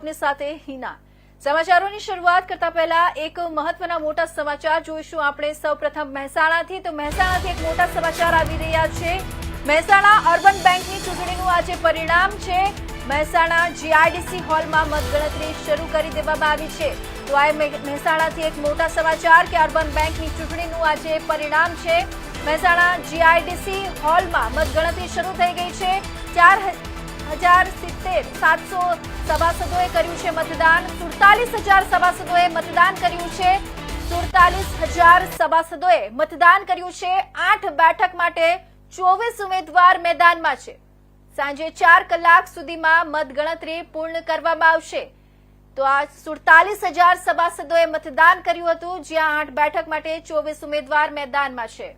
આપની સાથે હિના। સમાચારોની શરૂઆત કરતા પહેલા એક મહત્વના મોટા સમાચાર જોઈશું આપણે સૌપ્રથમ મહેસાણાથી। તો મહેસાણાથી એક મોટા સમાચાર આવી રહ્યા છે। મહેસાણા અર્બન બેંકની ચૂંટણીનું આજે પરિણામ છે। મહેસાણા જીઆઈડીસી હોલમાં મતગણતરી શરૂ કરી દેવામાં આવી છે। તો આ મહેસાણાથી એક મોટા સમાચાર કે અર્બન બેંકની ચૂંટણીનું આજે પરિણામ છે। મહેસાણા જીઆઈડીસી હોલમાં મતગણતરી શરૂ થઈ ગઈ છે। 4,070 સભાસદોએ કર્યું છે મતદાન। 47,000 સભાસદોએ મતદાન કર્યું છે। 47,000 સભાસદોએ મતદાન કર્યું છે। 8 બેઠક માટે 24 ઉમેદવાર મેદાનમાં છે। સાંજે 4 કલાક સુધીમાં મતગણતરી પૂર્ણ કરવામાં આવશે। તો આ 47,000 સભાસદોએ મતદાન કર્યું હતું, જ્યાં 8 બેઠક માટે 24 ઉમેદવાર મેદાનમાં છે।